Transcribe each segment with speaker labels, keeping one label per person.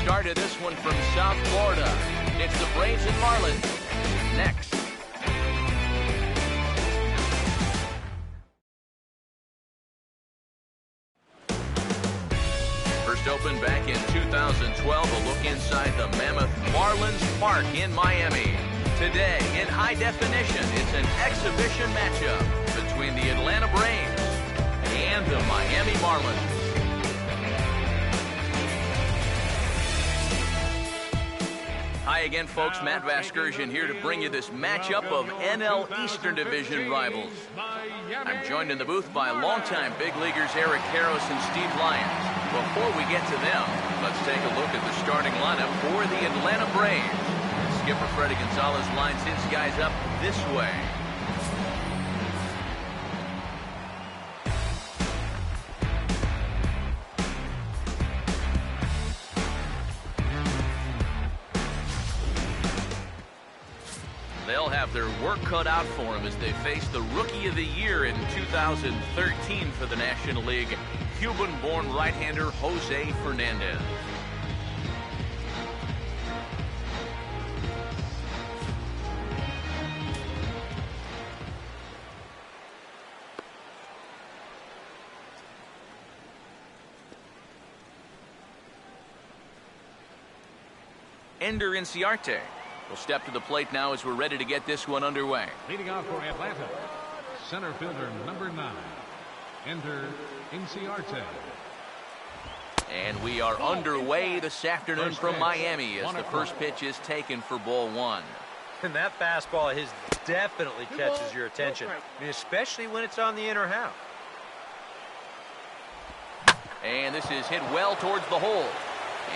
Speaker 1: start of this one from South Florida. It's the Braves and Marlins. Next. First opened back in 2012, a look inside the Mammoth Marlins Park in Miami. Today, in high definition, it's an exhibition matchup between the Atlanta Braves and the Miami Marlins. Hi again, folks. Matt Vasgersian here to bring you this matchup of NL Eastern Division rivals. I'm joined in the booth by longtime big leaguers Eric Karros and Steve Lyons. Before we get to them, let's take a look at the starting lineup for the Atlanta Braves. Skipper Freddie Gonzalez lines his guys up this way. They'll have their work cut out for them as they face the Rookie of the Year in 2013 for the National League, Cuban-born right-hander Jose Fernandez. Ender Inciarte will step to the plate now as we're ready to get this one underway.
Speaker 2: Leading off for Atlanta, center fielder number 9, Ender Inciarte.
Speaker 1: And we are underway this afternoon from Miami as the first pitch is taken for ball 1.
Speaker 3: And that fastball of his definitely catches your attention, I mean, especially when it's on the inner half.
Speaker 1: And this is hit well towards the hole.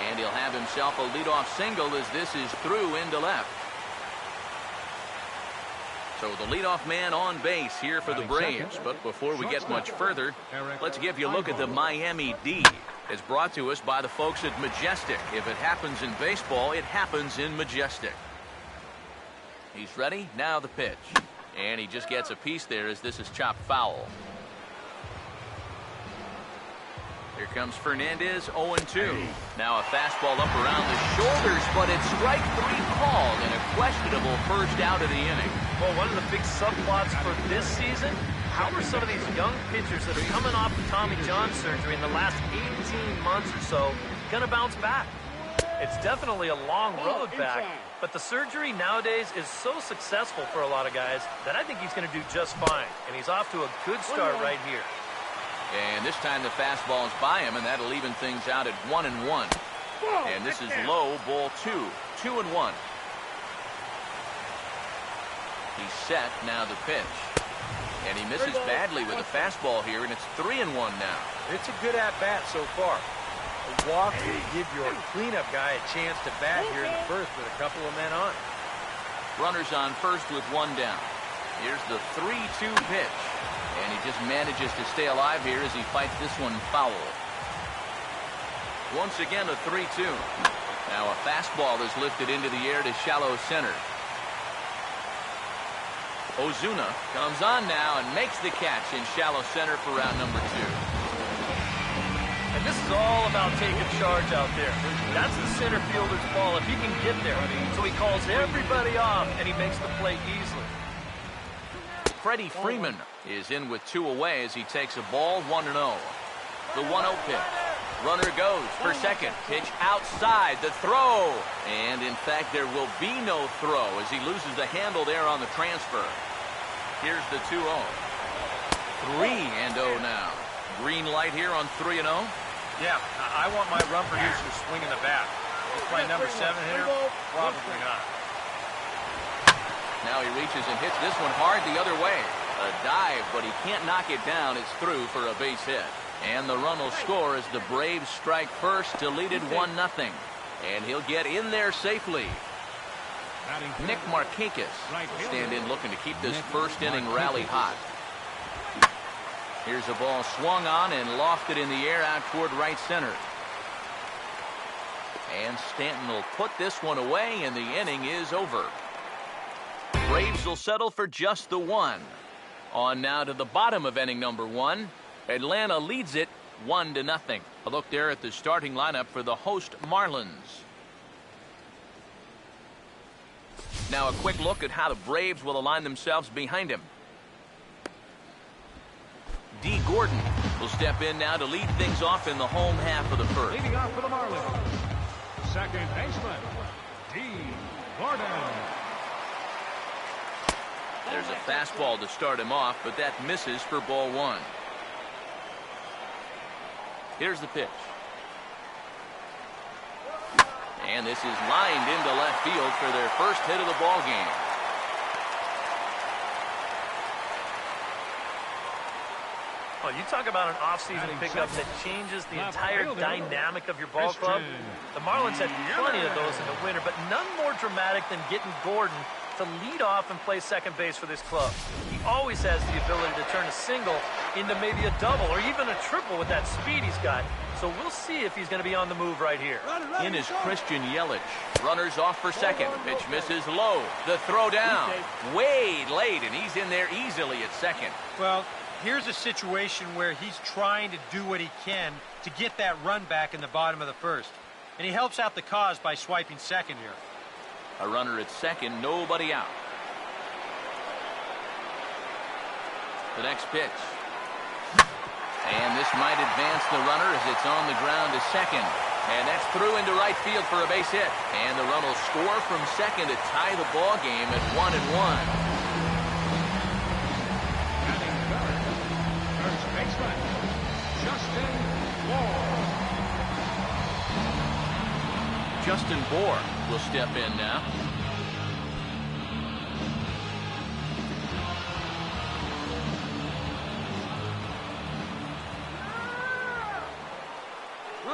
Speaker 1: And he'll have himself a leadoff single as this is through into left. So the leadoff man on base here for the Braves. But before we get much further, let's give you a look at the Miami D. It's brought to us by the folks at Majestic. If it happens in baseball, it happens in Majestic. He's ready. Now the pitch. And he just gets a piece there as this is chopped foul. Here comes Fernandez, 0-2. Now a fastball up around the shoulders, but it's strike 3 called and a questionable first out of the inning.
Speaker 3: Well, one of the big subplots for this season, how are some of these young pitchers that are coming off of Tommy John surgery in the last 18 months or so going to bounce back? It's definitely a long road back, but the surgery nowadays is so successful for a lot of guys that I think he's going to do just fine, and he's off to a good start right here.
Speaker 1: And this time the fastball is by him, and that'll even things out at 1-1. And this is low, ball 2. 2-1. He's set, now the pitch. And he misses badly with a fastball here, and it's 3-1 now.
Speaker 3: It's a good at-bat so far. A walk will give your cleanup guy a chance to bat here in the first with a couple of men on.
Speaker 1: Runners on first with 1 down. Here's the 3-2 pitch. And he just manages to stay alive here as he fights this one foul. Once again, a 3-2. Now a fastball is lifted into the air to shallow center. Ozuna comes on now and makes the catch in shallow center for round number 2.
Speaker 3: And this is all about taking charge out there. That's the center fielder's ball if he can get there. So he calls everybody off and he makes the play easily.
Speaker 1: Freddie Freeman is in with 2 away as he takes a ball 1-0. The 1-0 pitch. Runner goes for second. Pitch outside. The throw. And in fact, there will be no throw as he loses the handle there on the transfer. Here's the 2-0. 3-0 now. Green light here on 3-0.
Speaker 3: Yeah, I want my run producer swinging the bat. Is my number 7 hitter? Probably not.
Speaker 1: Now he reaches and hits this one hard the other way. A dive, but he can't knock it down. It's through for a base hit. And the run will score as the Braves strike first to lead it 1-0. And he'll get in there safely. Nick Markakis will stand in looking to keep this first inning rally hot. Here's a ball swung on and lofted in the air out toward right center. And Stanton will put this one away, and the inning is over. Braves will settle for just the 1. On now to the bottom of inning number 1. Atlanta leads it 1-0. A look there at the starting lineup for the host Marlins. Now a quick look at how the Braves will align themselves behind him. D. Gordon will step in now to lead things off in the home half of the first.
Speaker 2: Leading off for the Marlins, second baseman, D. Gordon.
Speaker 1: There's a fastball to start him off, but that misses for ball one. Here's the pitch. And this is lined into left field for their first hit of the ball game.
Speaker 3: Oh, you talk about an offseason pickup that changes the entire dynamic of your ball club. The Marlins had plenty of those in the winter, but none more dramatic than getting Gordon to lead off and play second base for this club. He always has the ability to turn a single into maybe a double or even a triple with that speed he's got. So we'll see if he's going to be on the move right here.
Speaker 1: In is Christian Yelich. Runners off for second. Pitch misses low. The throw down. Way late, and he's in there easily at second.
Speaker 4: Well, here's a situation where he's trying to do what he can to get that run back in the bottom of the first. And he helps out the cause by swiping second here.
Speaker 1: A runner at second, nobody out. The next pitch. And this might advance the runner as it's on the ground to second. And that's through into right field for a base hit. And the run will score from second to tie the ball game at 1-1.
Speaker 2: Batting third, first baseman, Justin Bour.
Speaker 1: Justin Bour will step in now.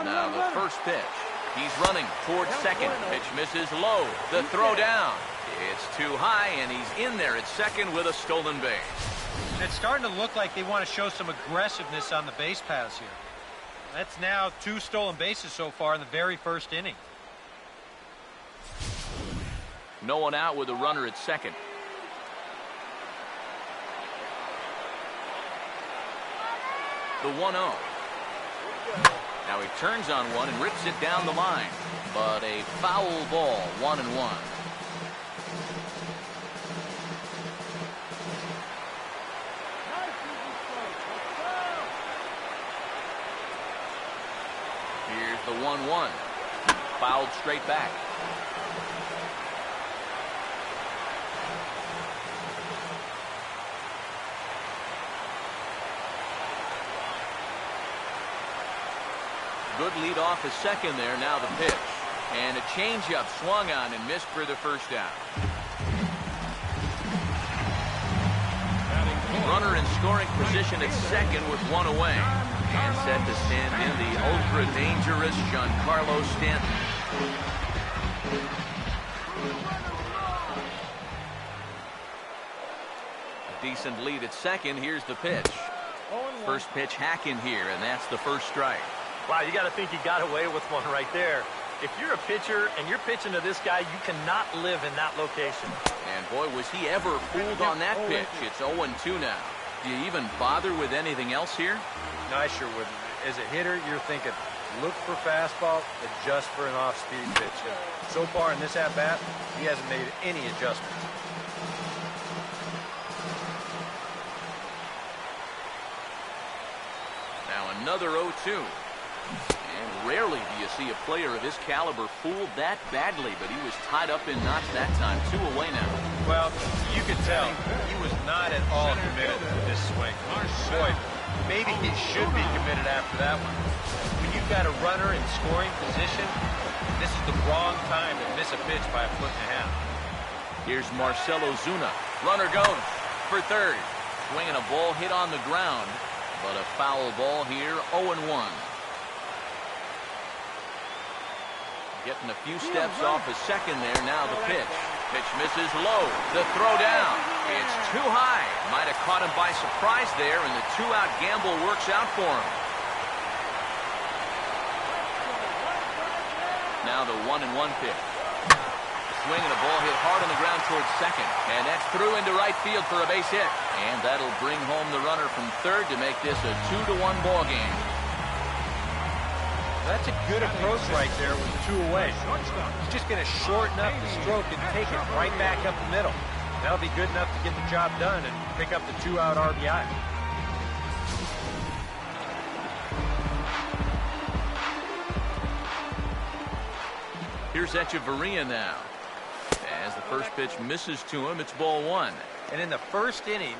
Speaker 1: Now the first pitch. He's running towards second. Pitch misses low. The throw down. It's too high, and he's in there at second with a stolen base.
Speaker 4: It's starting to look like they want to show some aggressiveness on the base paths here. That's now 2 stolen bases so far in the very first inning.
Speaker 1: No one out with a runner at second. The 1-0. Now he turns on one and rips it down the line. But a foul ball, 1-1. Here's the 1-1. Fouled straight back. Good lead off at second there. Now the pitch. And a changeup swung on and missed for the first down. Runner in scoring position at second with one away. And set to stand in the ultra-dangerous Giancarlo Stanton. A decent lead at second. Here's the pitch. First pitch hack in here, and that's the first strike.
Speaker 3: Wow, you got to think he got away with one right there. If you're a pitcher and you're pitching to this guy, you cannot live in that location.
Speaker 1: And boy, was he ever fooled on that pitch. It's 0-2 now. Do you even bother with anything else here?
Speaker 4: No, I sure wouldn't. As a hitter, you're thinking, look for fastball, adjust for an off-speed pitch. So far in this at-bat, he hasn't made any adjustments.
Speaker 1: Now another 0-2. And rarely do you see a player of his caliber fooled that badly, but he was tied up in knots that time. 2 away now.
Speaker 4: Well, you could tell he was not at all committed to this swing. Boy, maybe he should be committed after that one. When you've got a runner in scoring position, this is the wrong time to miss a pitch by 1.5 feet.
Speaker 1: Here's Marcelo Zuna. Runner goes for third. Swinging a ball hit on the ground, but a foul ball here, 0-1. Getting a few steps off his second there. Now the pitch. Pitch misses low. The throw down. It's too high. Might have caught him by surprise there, and the 2-out gamble works out for him. Now the 1-1 pitch. Swing and a ball hit hard on the ground towards second. And that's through into right field for a base hit. And that'll bring home the runner from third to make this a 2-1 ball game.
Speaker 4: That's a good approach right there with 2 away. He's just going to shorten up the stroke and take it right back up the middle. That'll be good enough to get the job done and pick up the 2-out RBI.
Speaker 1: Here's Echeverria now. As the first pitch misses to him, it's ball 1.
Speaker 4: And in the first inning,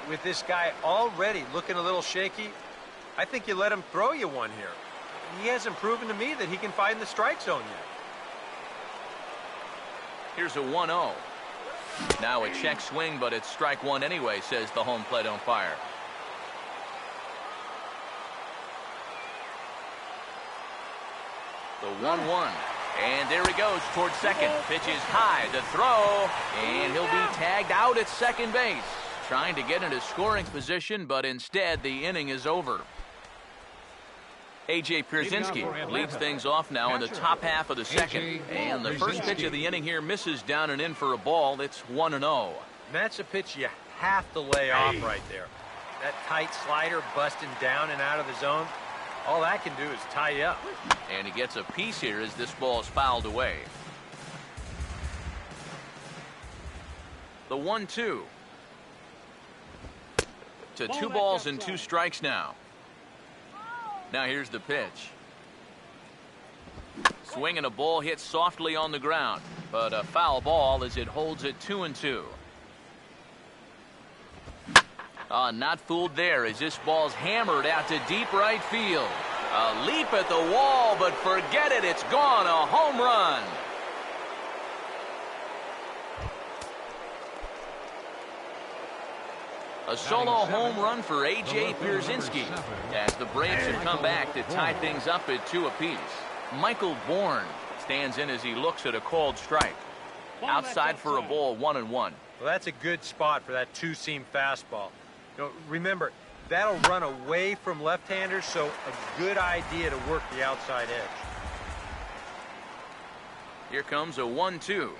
Speaker 4: with this guy already looking a little shaky, I think you let him throw you one here. He hasn't proven to me that he can find the strike zone yet.
Speaker 1: Here's a 1-0. Now a check swing, but it's strike 1 anyway, says the home plate umpire. The 1-1. And there he goes towards second. Pitch is high, the throw, and he'll be tagged out at second base. Trying to get into scoring position, but instead the inning is over. A.J. Pierzynski leads things off now in the top half of the second. And the first pitch of the inning here misses down and in for a ball. It's 1-0.
Speaker 4: That's a pitch you have to lay off right there. That tight slider busting down and out of the zone, all that can do is tie you up.
Speaker 1: And he gets a piece here as this ball is fouled away. The 1-2. To 2 balls and 2 strikes now. Now here's the pitch. Swing and a ball hit softly on the ground, but a foul ball as it holds it 2-2. Not fooled there as this ball's hammered out to deep right field. A leap at the wall, but forget it, it's gone. A home run. A solo home run for A.J. Pierzynski as the Braves have come back to tie things up at 2 apiece. Michael Bourne stands in as he looks at a called strike. Outside for a ball, 1-1.
Speaker 4: Well, that's a good spot for that 2-seam fastball. Remember, that'll run away from left-handers, so a good idea to work the outside edge.
Speaker 1: Here comes a 1-2.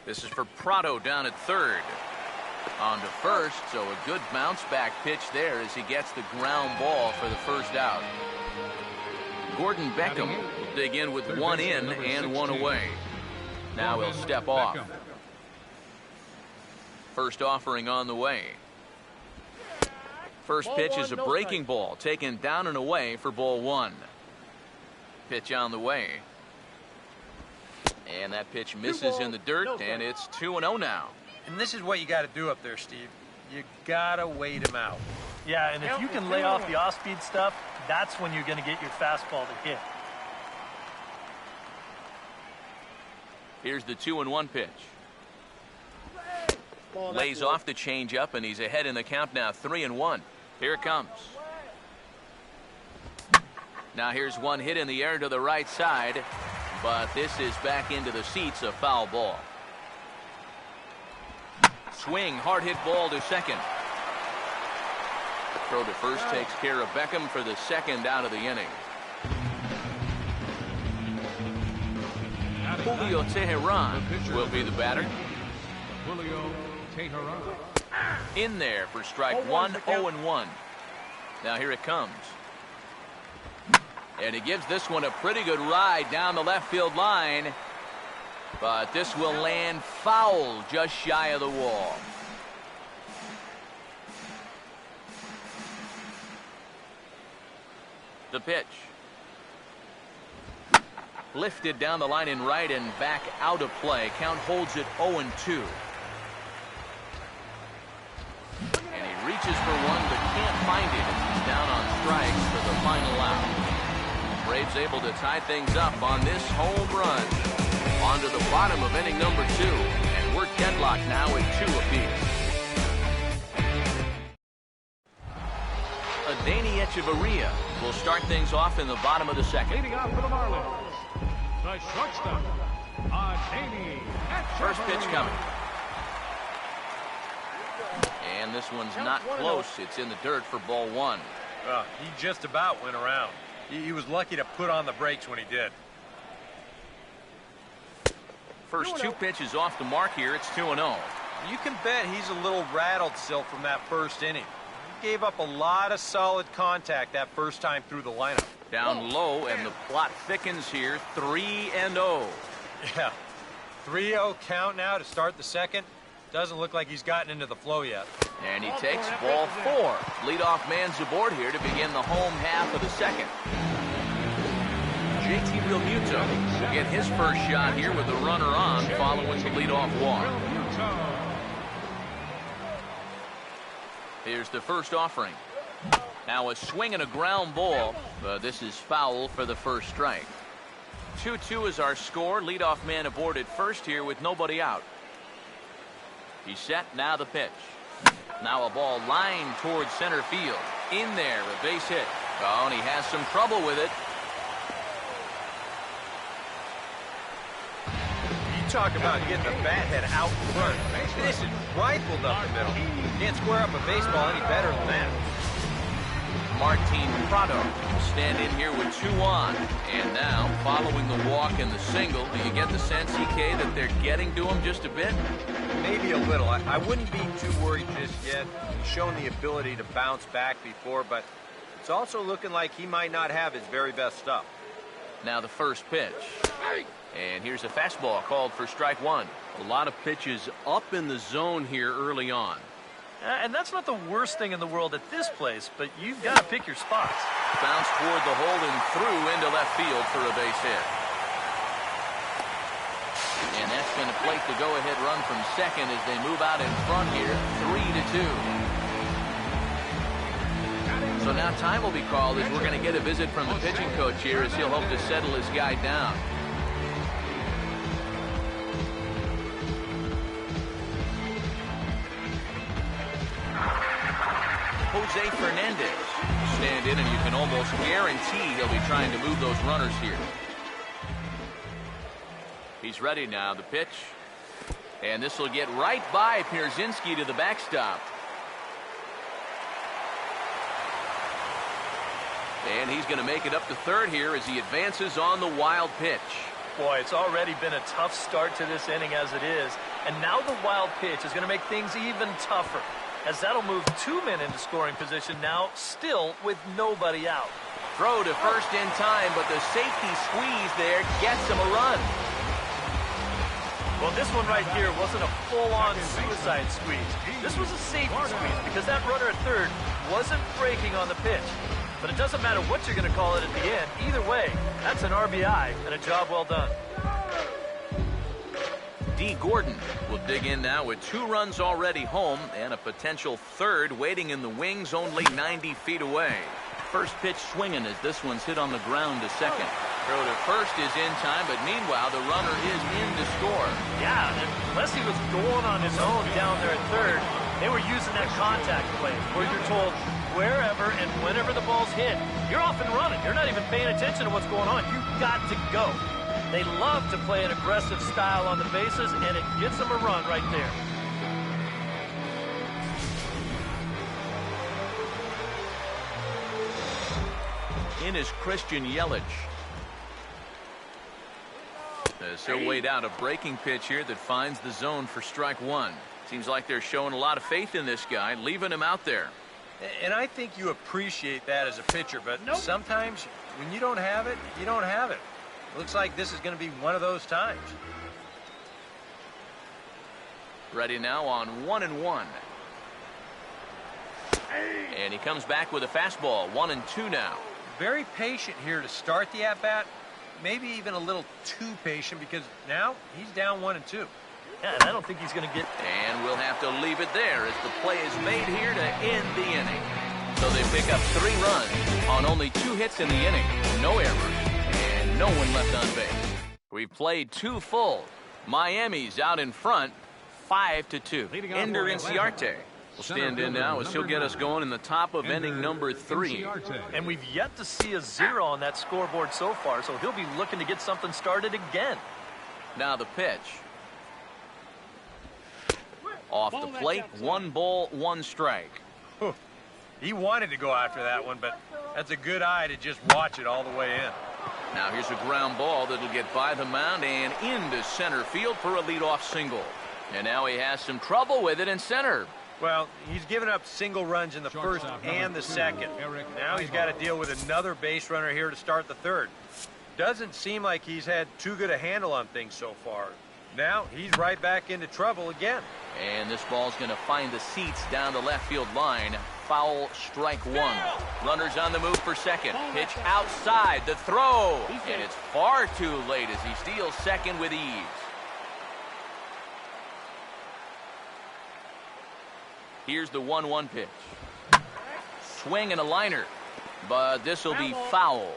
Speaker 1: This is for Prado down at third. On to first, so a good bounce back pitch there as he gets the ground ball for the first out. Gordon Beckham will dig in with 1 in and 1 away. Now he'll step off. First offering on the way. First pitch is a breaking ball taken down and away for ball 1. Pitch on the way. And that pitch misses in the dirt, and it's 2-0 now.
Speaker 4: And this is what you got to do up there, Steve. You got to wait him out.
Speaker 3: Yeah, and if you can lay off the off-speed stuff, that's when you're going to get your fastball to hit.
Speaker 1: Here's the 2-1 pitch. Lays off the changeup, and he's ahead in the count now, 3-1. Here it comes. Now here's one hit in the air to the right side, but this is back into the seats, a foul ball. Swing, hard hit ball to second. Throw to first takes care of Beckham for the second out of the inning. Julio Teheran will be the batter.
Speaker 2: Julio Teheran.
Speaker 1: In there for strike 1, 0-1. Now here it comes. And he gives this one a pretty good ride down the left field line. But this will land foul just shy of the wall. The pitch. Lifted down the line in right and back out of play. Count holds it 0-2. And he reaches for one but can't find it as he's down on strikes for the final out. Braves able to tie things up on this home run. On to the bottom of inning number 2, and we're deadlocked now at 2 apiece. Adeiny Echeverria will start things off in the bottom of the second.
Speaker 2: Leading off for the Marlins, the shortstop, Adeiny Echeverria.
Speaker 1: First pitch coming. And this one's not close. It's in the dirt for ball 1.
Speaker 4: He just about went around. He was lucky to put on the brakes when he did.
Speaker 1: First 2 pitches off the mark here. It's 2-0.
Speaker 4: You can bet he's a little rattled still from that first inning. gave up a lot of solid contact that first time through the lineup.
Speaker 1: Down low, and the plot thickens here. 3-0.
Speaker 4: Yeah, 3-0 count now to start the second. Doesn't look like he's gotten into the flow yet.
Speaker 1: And he takes ball 4. Leadoff man's aboard here to begin the home half of the second. JT Realmuto will get his first shot here with the runner on following the leadoff walk. Here's the first offering. Now a swing and a ground ball, but this is foul for the first strike. 2-2 is our score. Leadoff man aboard at first here with nobody out. He's set, now the pitch. Now a ball lined towards center field. In there, a base hit. Oh, and he has some trouble with it.
Speaker 4: You talk about getting the bat head out front. This is rifled up the middle. Can't square up a baseball any better than that.
Speaker 1: Martin Prado will stand in here with 2 on. And now, following the walk and the single, do you get the sense, EK, that they're getting to him just a bit?
Speaker 4: Maybe a little. I wouldn't be too worried just yet. He's shown the ability to bounce back before, but it's also looking like he might not have his very best stuff.
Speaker 1: Now the first pitch. And here's a fastball called for strike 1. A lot of pitches up in the zone here early on.
Speaker 3: And that's not the worst thing in the world at this place, but you've got to pick your spots.
Speaker 1: Bounce toward the hole and through into left field for a base hit. And that's going to plate the go-ahead run from second as they move out in front here, 3-2. So now time will be called as we're going to get a visit from the pitching coach here as he'll hope to settle his guy down. Jose Fernandez stand in, and you can almost guarantee he'll be trying to move those runners here. He's ready now, the pitch. And this will get right by Pierzynski to the backstop. And he's going to make it up to third here as he advances on the wild pitch.
Speaker 3: Boy, it's already been a tough start to this inning as it is. And now the wild pitch is going to make things even tougher, as that'll move 2 men into scoring position now, still with nobody out.
Speaker 1: Throw to first in time, but the safety squeeze there gets him a run.
Speaker 3: Well, this one right here wasn't a full-on suicide squeeze. This was a safety squeeze because that runner at third wasn't breaking on the pitch. But it doesn't matter what you're going to call it at the end. Either way, that's an RBI and a job well done.
Speaker 1: D. Gordon will dig in now with 2 runs already home and a potential third waiting in the wings only 90 feet away. First pitch swinging as this one's hit on the ground to second. Throw to first is in time, but meanwhile the runner is in to score.
Speaker 3: Yeah, unless he was going on his own down there at third, they were using that contact play where you're told wherever and whenever the ball's hit, you're off and running. You're not even paying attention to what's going on. You've got to go. They love to play an aggressive style on the bases, and it gets them a run right there.
Speaker 1: In is Christian Yelich. As he'll wait out a breaking pitch here that finds the zone for strike 1. Seems like they're showing a lot of faith in this guy, leaving him out there.
Speaker 4: And I think you appreciate that as a pitcher, but sometimes when you don't have it, you don't have it. Looks like this is going to be one of those times.
Speaker 1: Ready now on 1-1. And he comes back with a fastball, 1-2 now.
Speaker 4: Very patient here to start the at-bat. Maybe even a little too patient because now he's down 1-2.
Speaker 3: Yeah, and I don't think he's going to get...
Speaker 1: And we'll have to leave it there as the play is made here to end the inning. So they pick up 3 runs on only 2 hits in the inning. No errors. No one left on base. We've played 2 full. Miami's out in front, 5-2. Ender Inciarte will stand in now as he'll get us going in the top of inning number 3.
Speaker 3: And we've yet to see a 0 on that scoreboard so far, so he'll be looking to get something started again.
Speaker 1: Now the pitch. Off the plate, 1 ball, 1 strike.
Speaker 4: He wanted to go after that one, but that's a good eye to just watch it all the way in.
Speaker 1: Now here's a ground ball that'll get by the mound and into center field for a leadoff single. And now he has some trouble with it in center.
Speaker 4: Well, he's given up single runs in the first and the second. Now he's got to deal with another base runner here to start the third. Doesn't seem like he's had too good a handle on things so far. Now he's right back into trouble again.
Speaker 1: And this ball's going to find the seats down the left field line. Foul, strike one. Runners on the move for second. Pitch outside, the throw. And it's far too late as he steals second with ease. Here's the 1-1 pitch. Swing and a liner, but this will be foul.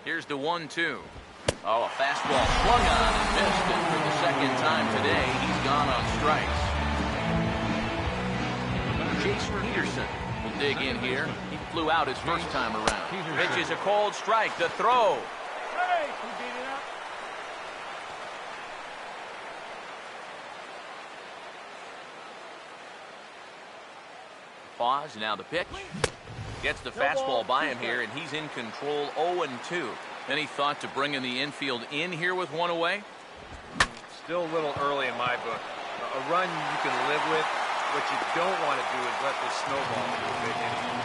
Speaker 1: Here's the 1-2. Oh, a fastball swung on and missed, and for the second time today, he's gone on strikes. Chase Peterson will dig in here. He flew out his first time around. Pitch is a cold strike. The throw. Pause, now the pitch. Gets the fastball by him here, and he's in control 0-2. Any thought to bringing the infield in here with one away?
Speaker 4: Still a little early in my book. A run you can live with. What you don't want to do is let this snowball into a big inning.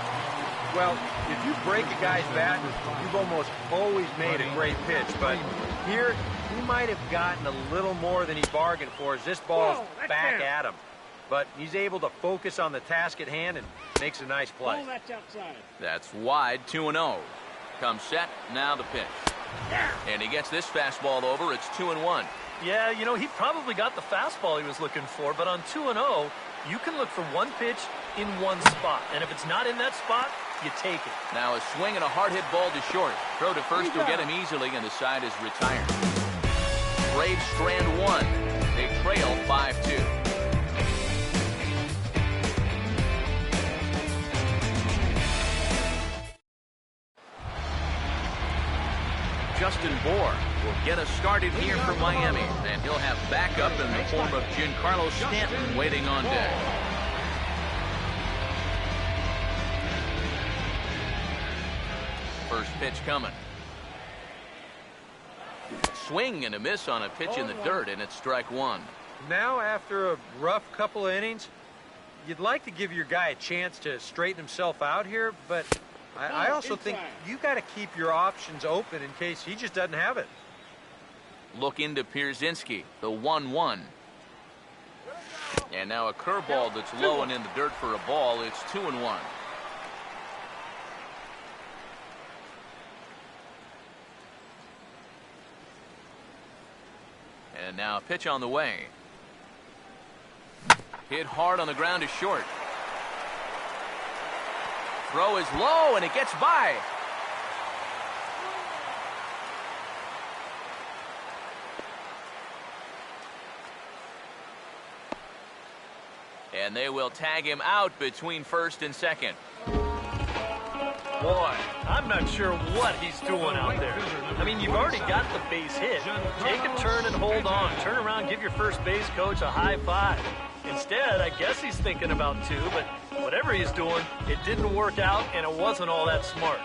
Speaker 4: Well, if you break a guy's bat, you've almost always made a great pitch. But here, he might have gotten a little more than he bargained for as this ball's back at him. But he's able to focus on the task at hand and makes a nice play.
Speaker 1: That's wide, 2-0. Comes set, now the pitch. And he gets this fastball over, it's 2-1.
Speaker 3: Yeah, you know, he probably got the fastball he was looking for, but on 2-0, you can look for one pitch in one spot. And if it's not in that spot, you take it.
Speaker 1: Now a swing and a hard hit ball to short. Throw to first will get him easily, and the side is retired. Braves strand one. They trail 5-2. Justin Bohr will get us started here for Miami, and he'll have backup in the form of Giancarlo Stanton waiting on deck. First pitch coming. Swing and a miss on a pitch in the dirt, and it's strike one.
Speaker 4: Now, after a rough couple of innings, you'd like to give your guy a chance to straighten himself out here, but I also think you got to keep your options open in case he just doesn't have it.
Speaker 1: Look into Pierzynski, the 1-1. And now a curveball that's low and in the dirt for a ball. It's 2-1. And now a pitch on the way. Hit hard on the ground to short. Throw is low, and it gets by. And they will tag him out between first and second.
Speaker 3: Boy, I'm not sure what he's doing out there. I mean, you've already got the base hit. Take a turn and hold on. Turn around, give your first base coach a high five. Instead, I guess he's thinking about two, but whatever he's doing, it didn't work out, and it wasn't all that smart.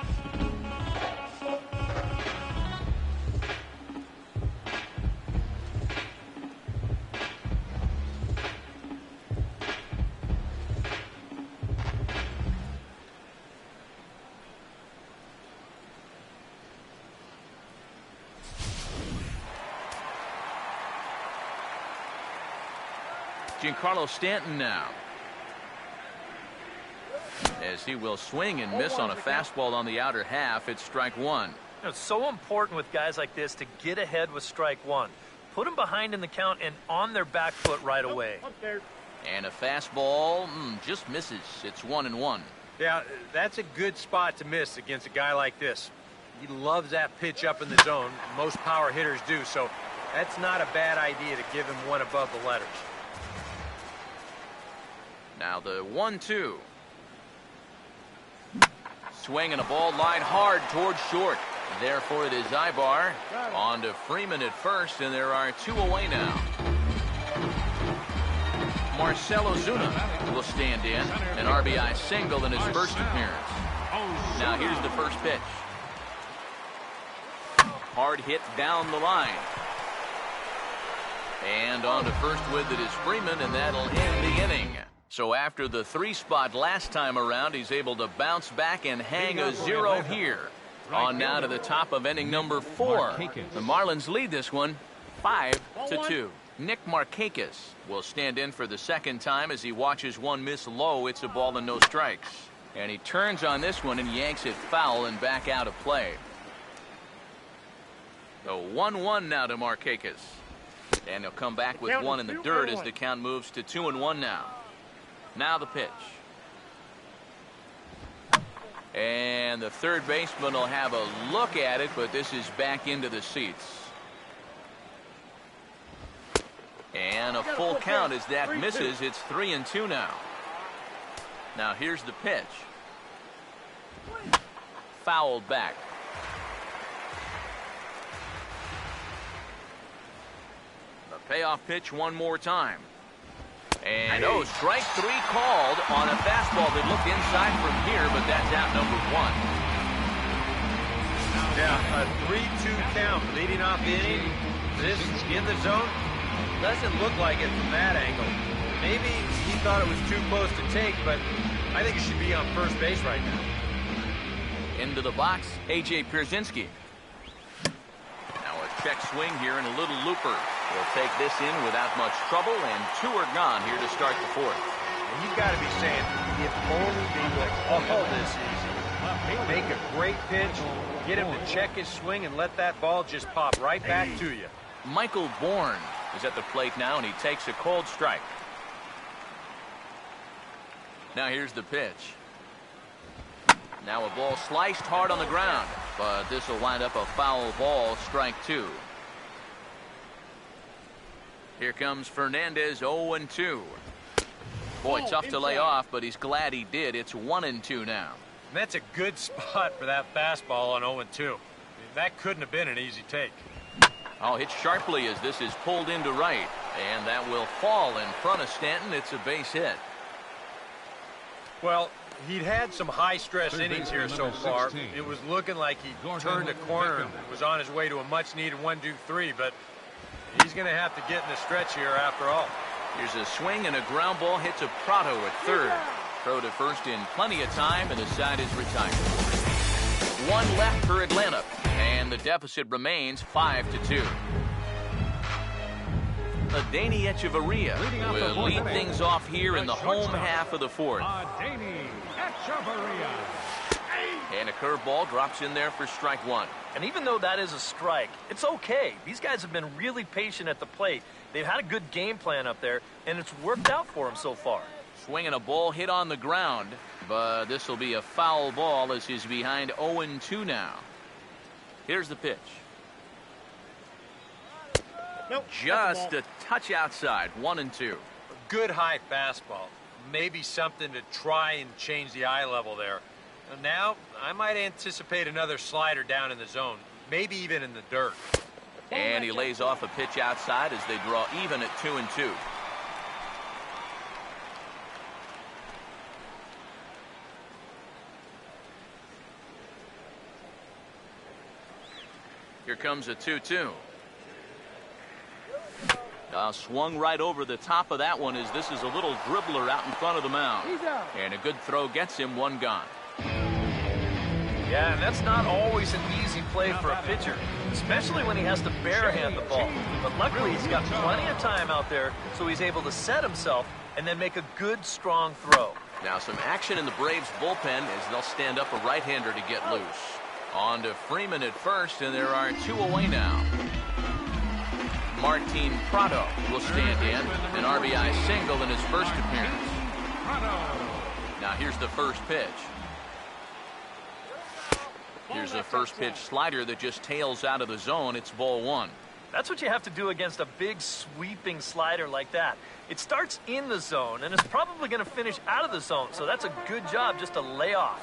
Speaker 1: Giancarlo Stanton now, as he will swing and miss on a fastball on the outer half. It's strike one.
Speaker 3: You know, it's so important with guys like this to get ahead with strike one. Put them behind in the count and on their back foot right away.
Speaker 1: And a fastball just misses. It's 1-1.
Speaker 4: Yeah, that's a good spot to miss against a guy like this. He loves that pitch up in the zone. Most power hitters do, so that's not a bad idea to give him one above the letters.
Speaker 1: Now the 1-2. Swing and a ball line hard towards short. Therefore it is Ibar. On to Freeman at first, and there are two away now. Marcell Ozuna will stand in. An RBI single in his first appearance. Now here's the first pitch. Hard hit down the line. And on to first with it is Freeman, and that'll end the inning. So after the 3-spot last time around, he's able to bounce back and hang a 0 here. On now to the top of inning number 4. The Marlins lead this one 5-2. Nick Markakis will stand in for the second time as he watches one miss low. It's a ball and no strikes. And he turns on this one and yanks it foul and back out of play. So 1-1 now to Markakis. And he'll come back with one in the dirt as the count moves to 2-1 now. Now the pitch. And the third baseman will have a look at it, but this is back into the seats. And a full count as that misses. It's 3-2 now. Now here's the pitch. Fouled back. The payoff pitch one more time. And strike 3 called on a fastball that looked inside from here, but that's out number 1.
Speaker 4: Yeah, a 3-2 count leading off the inning. This in the zone doesn't look like it from that angle. Maybe he thought it was too close to take, but I think it should be on first base right now.
Speaker 1: Into the box, A.J. Pierzynski. Now a check swing here and a little looper. Will take this in without much trouble, and 2 are gone here to start the 4th.
Speaker 4: And you've got to be saying, if only they would all this easy. Make a great pitch, get him to check his swing, and let that ball just pop right back to you.
Speaker 1: Michael Bourne is at the plate now, and he takes a cold strike. Now here's the pitch. Now a ball sliced hard on the ground, but this will wind up a foul ball, strike 2. Here comes Fernandez, 0-2. Boy, tough to lay off, but he's glad he did. It's 1-2 now.
Speaker 4: And that's a good spot for that fastball on 0-2. That couldn't have been an easy take.
Speaker 1: Oh, hit sharply as this is pulled into right. And that will fall in front of Stanton. It's a base hit.
Speaker 4: Well, he'd had some high-stress innings here so far. It was looking like he turned a corner and was on his way to a much-needed 1-2-3, but he's going to have to get in the stretch here after all.
Speaker 1: Here's a swing and a ground ball hit to Prado at third. Throw to first in plenty of time, and the side is retired. 1 left for Atlanta, and the deficit remains 5-2. Adeiny Echeverria will lead things off here in the home half of the 4th. And a curveball drops in there for strike 1.
Speaker 3: And even though that is a strike, it's okay. These guys have been really patient at the plate. They've had a good game plan up there, and it's worked out for them so far.
Speaker 1: Swinging a ball hit on the ground, but this will be a foul ball as he's behind 0-2 now. Here's the pitch.
Speaker 5: Nope,
Speaker 1: just a touch outside, 1-2.
Speaker 4: A good high fastball. Maybe something to try and change the eye level there. And now, I might anticipate another slider down in the zone, maybe even in the dirt.
Speaker 1: And he lays off a pitch outside as they draw even at 2-2. Here comes a 2-2. Swung right over the top of that one as this is a little dribbler out in front of the mound. And a good throw gets him, 1 gone.
Speaker 3: Yeah, and that's not always an easy play for a pitcher, especially when he has to barehand the ball. But luckily, he's got plenty of time out there, so he's able to set himself and then make a good, strong throw.
Speaker 1: Now some action in the Braves bullpen as they'll stand up a right-hander to get loose. On to Freeman at first, and there are 2 away now. Martin Prado will stand in, an RBI single in his first appearance. Now here's the first pitch. Here's a first pitch slider that just tails out of the zone. It's ball 1.
Speaker 3: That's what you have to do against a big sweeping slider like that. It starts in the zone, and it's probably going to finish out of the zone, so that's a good job just to lay off.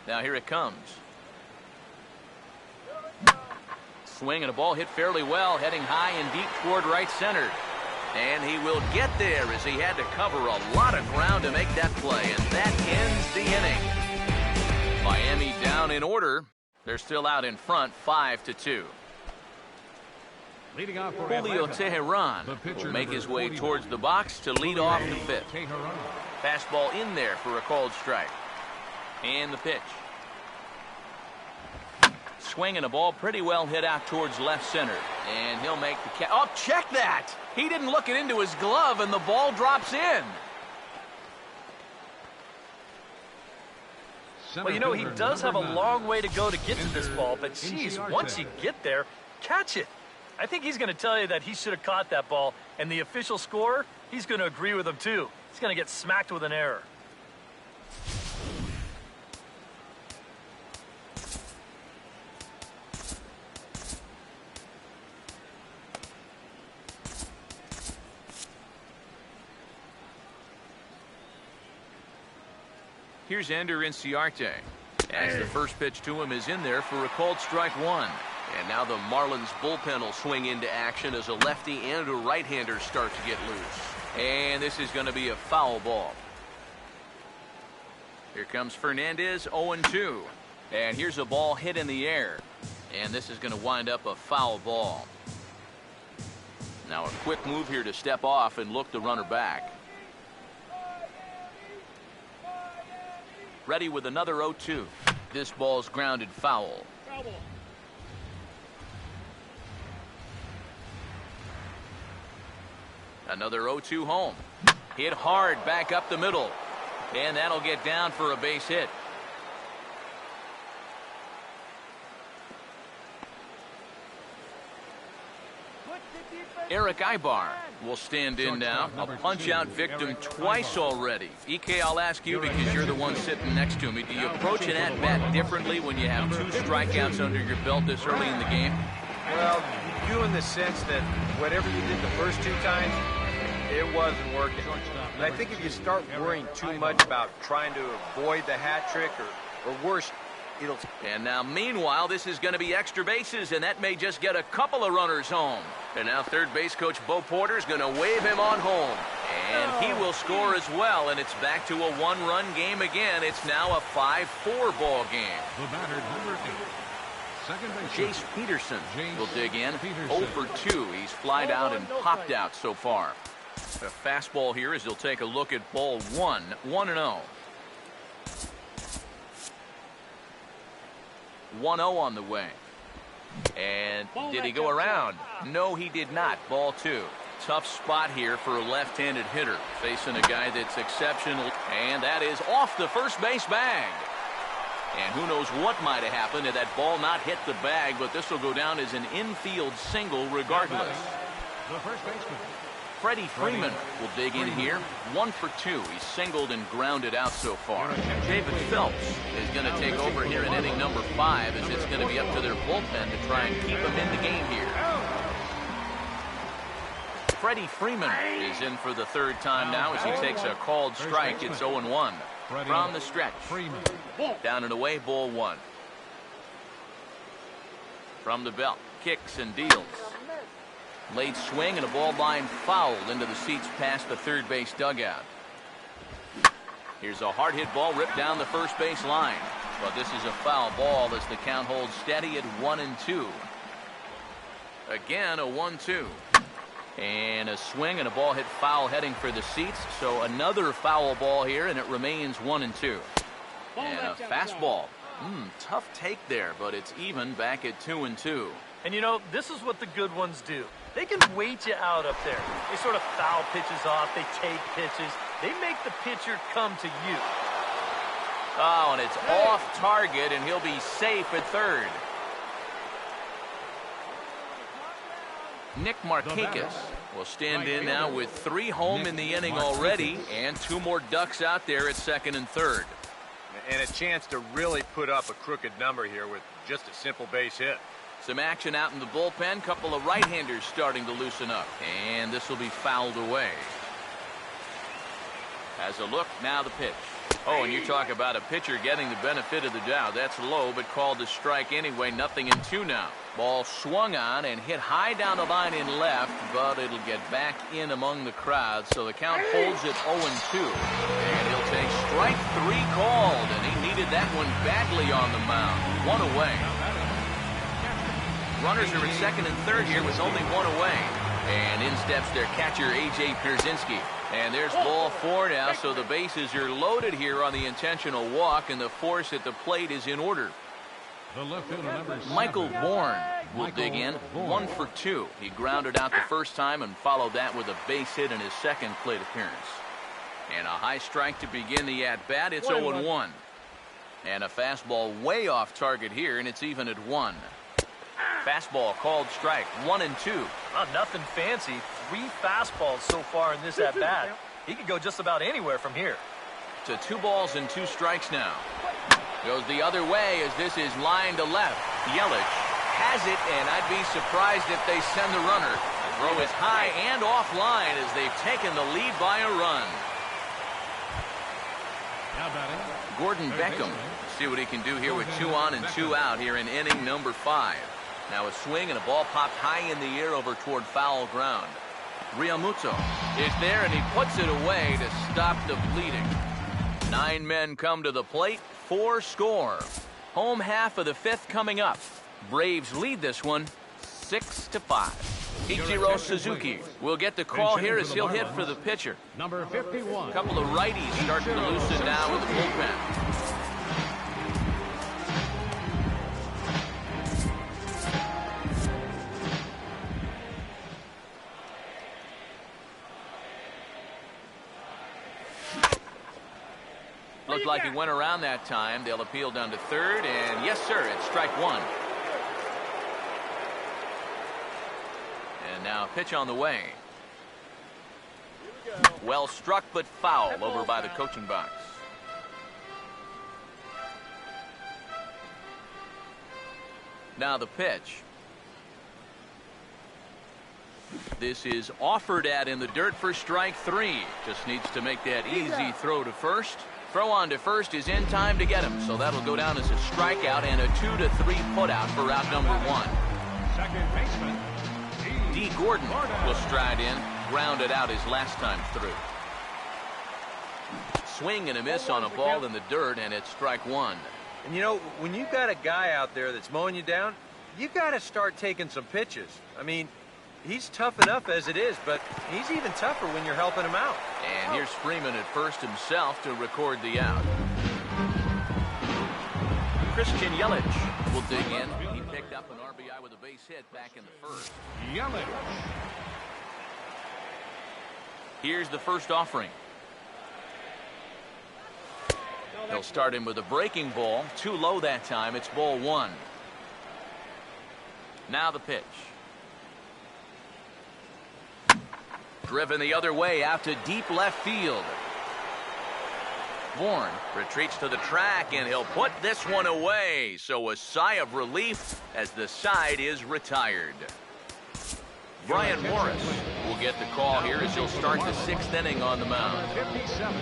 Speaker 1: Now here it comes. Swing and a ball hit fairly well, heading high and deep toward right center. And he will get there as he had to cover a lot of ground to make that play. And that ends the inning. Miami down in order. They're still out in front, 5-2.
Speaker 2: Leading off for
Speaker 1: Julio
Speaker 2: Atlanta,
Speaker 1: Teheran
Speaker 2: the pitcher
Speaker 1: will make
Speaker 2: number
Speaker 1: his way
Speaker 2: 41,
Speaker 1: towards the box to lead off the fifth.
Speaker 2: Teheran.
Speaker 1: Fastball in there for a called strike. And the pitch. Swinging a ball pretty well hit out towards left center. And he'll make the catch. Oh, check that! He didn't look it into his glove, and the ball drops in.
Speaker 3: Well, you know, he does have a long way to go to get to this ball, but geez, once you get there, catch it. I think he's going to tell you that he should have caught that ball, and the official scorer, he's going to agree with him too. He's going to get smacked with an error.
Speaker 1: Here's Ender Inciarte, as the first pitch to him is in there for a called strike one. And now the Marlins bullpen will swing into action as a lefty and a right-hander start to get loose. And this is going to be a foul ball. Here comes Fernandez, 0-2. And here's a ball hit in the air. And this is going to wind up a foul ball. Now a quick move here to step off and look the runner back. Ready with another 0-2. This ball's grounded foul. Another 0-2 home. Hit hard back up the middle. And that'll get down for a base hit. Eric Ibar will stand in now. A punch-out victim twice already. EK, I'll ask you because you're the one sitting next to me. Do you approach an at-bat differently when you have 2 strikeouts under your belt this early in the game?
Speaker 4: Well, you do in the sense that whatever you did the first 2 times, it wasn't working. And I think if you start worrying too much about trying to avoid the hat trick or worse, it'll...
Speaker 1: And now, meanwhile, this is going to be extra bases, and that may just get a couple of runners home. And now third base coach Bo Porter's going to wave him on home. And he will score as well, and it's back to a 1-run game again. It's now a 5-4 ball game.
Speaker 2: The batter, number 8. Second base.
Speaker 1: Jace Peterson will dig in. 0 for 2. He's flied out and popped out so far. The fastball here as he'll take a look at ball 1. 1-0. 1-0 on the way. And did he go around? No, he did not. Ball 2. Tough spot here for a left-handed hitter facing a guy that's exceptional. And that is off the first base bag. And who knows what might have happened had that ball not hit the bag, but this will go down as an infield single regardless.
Speaker 2: The first baseman.
Speaker 1: Freddie Freeman will dig in here. 1 for 2. He's singled and grounded out so far. David Phelps is going to take over here in inning number 5 as it's going to be up to their bullpen to try and keep him in the game here. Freddie Freeman is in for the 3rd time now as he takes a called strike. It's 0-1 from the stretch. Down and away, ball 1. From the belt, kicks and deals. Late swing and a ball line fouled into the seats past the third base dugout. Here's a hard hit ball ripped down the first base line. But this is a foul ball as the count holds steady at 1-2. Again, a 1-2. And a swing and a ball hit foul heading for the seats. So another foul ball here, and it remains 1-2. And a fastball. Tough take there, but it's even back at 2-2.
Speaker 3: And you know, this is what the good ones do. They can wait you out up there. They sort of foul pitches off. They take pitches. They make the pitcher come to you.
Speaker 1: Oh, and it's off target, and he'll be safe at third. Nick Markakis will stand in now with 3 home in the inning already, and 2 more ducks out there at second and third.
Speaker 4: And a chance to really put up a crooked number here with just a simple base hit.
Speaker 1: Some action out in the bullpen. Couple of right-handers starting to loosen up. And this will be fouled away. Has a look. Now the pitch. Oh, and you talk about a pitcher getting the benefit of the doubt. That's low, but called a strike anyway. 0-2 now. Ball swung on and hit high down the line in left, but it'll get back in among the crowd. So the count holds at 0-2. And he'll take strike 3 called, and he needed that one badly on the mound. 1 away. Runners are at second and third here with only one away. And in steps their catcher, A.J. Pierzynski. And there's ball 4 now, so the bases are loaded here on the intentional walk, and the force at the plate is in order.
Speaker 2: The left fielder, number 7.
Speaker 1: Michael Bourne will dig in. 1 for 2. He grounded out the first time and followed that with a base hit in his second plate appearance. And a high strike to begin the at-bat. It's 0-1. And a fastball way off target here, and it's even at 1. Fastball called strike. 1-2.
Speaker 3: Oh, nothing fancy. 3 fastballs so far in this at-bat. He could go just about anywhere from here.
Speaker 1: To 2 balls and 2 strikes now. Goes the other way as this is line to left. Yelich has it, and I'd be surprised if they send the runner. The throw is high and offline as they've taken the lead by a run.
Speaker 2: Now batting,
Speaker 1: Gordon Beckham. See what he can do here with 2 on and 2 out here in inning number 5. Now a swing and a ball popped high in the air over toward foul ground. Realmuto is there, and he puts it away to stop the bleeding. 9 men come to the plate, 4 score. Home half of the 5th coming up. Braves lead this one 6-5. Ichiro Suzuki will get the call here as he'll hit for the pitcher.
Speaker 2: number 51.
Speaker 1: A couple of righties starting to loosen down with the bullpen. Looked like he went around that time. They'll appeal down to third, and yes, sir, it's strike 1. And now a pitch on the way. Well struck, but foul over by the coaching box. Now the pitch. This is offered at in the dirt for strike 3. Just needs to make that easy throw to first. Throw on to first is in time to get him, so that'll go down as a strikeout and a 2-3 putout for out number 1.
Speaker 2: Second baseman,
Speaker 1: D. Gordon will stride in, grounded out his last time through. Swing and a miss on a ball in the dirt, and it's strike 1.
Speaker 4: And you know, when you've got a guy out there that's mowing you down, you got to start taking some pitches. I mean, he's tough enough as it is, but he's even tougher when you're helping him out.
Speaker 1: And here's Freeman at first himself to record the out. Christian Yelich will dig in. He picked up an RBI with a base hit back in the first.
Speaker 2: Yelich.
Speaker 1: Here's the first offering. He'll start him with a breaking ball. Too low that time. It's ball 1. Now the pitch. Driven the other way out to deep left field. Bourne retreats to the track, and he'll put this one away. So a sigh of relief as the side is retired. Brian Morris will get the call here as he'll start the 6th inning on the mound.
Speaker 2: 57.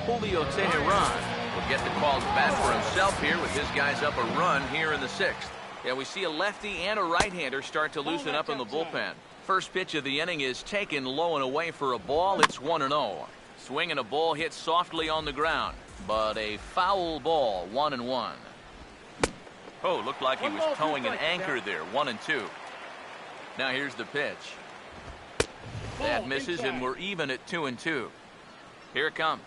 Speaker 1: Julio Teheran will get the call to bat for himself here with his guys up a run here in the 6th. Yeah, we see a lefty and a right-hander start to loosen up in the bullpen. First pitch of the inning is taken low and away for a ball. It's 1-0. Swing and a ball hit softly on the ground, but a foul ball. 1-1. Oh, looked like he was towing an anchor there. 1-2. Now here's the pitch. That misses, and we're even at 2-2. Here it comes.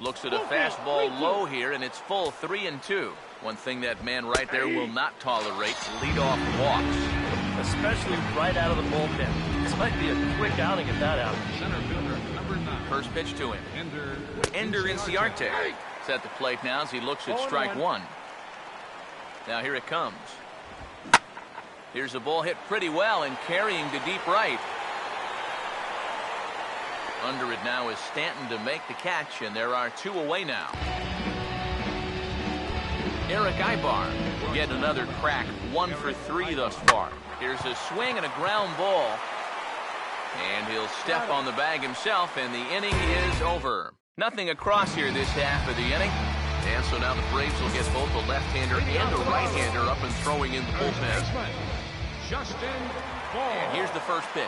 Speaker 1: Looks at a fastball low here, and it's full 3-2. One thing that man right there will not tolerate: leadoff walks.
Speaker 3: Especially right out of the bullpen. This might be a quick outing at that out.
Speaker 2: Center fielder, number 9.
Speaker 1: First pitch to him.
Speaker 2: Ender
Speaker 1: Inciarte. It's at the plate now as he looks at strike 1. Now here it comes. Here's a ball hit pretty well and carrying to deep right. Under it now is Stanton to make the catch, and there are 2 away now. Eric Ibar will get another crack. 1 for 3 thus far. Here's a swing and a ground ball. And he'll step on the bag himself, and the inning is over. Nothing across here this half of the inning. And so now the Braves will get both a left-hander and a right-hander up and throwing in the bullpen. And here's the first pitch.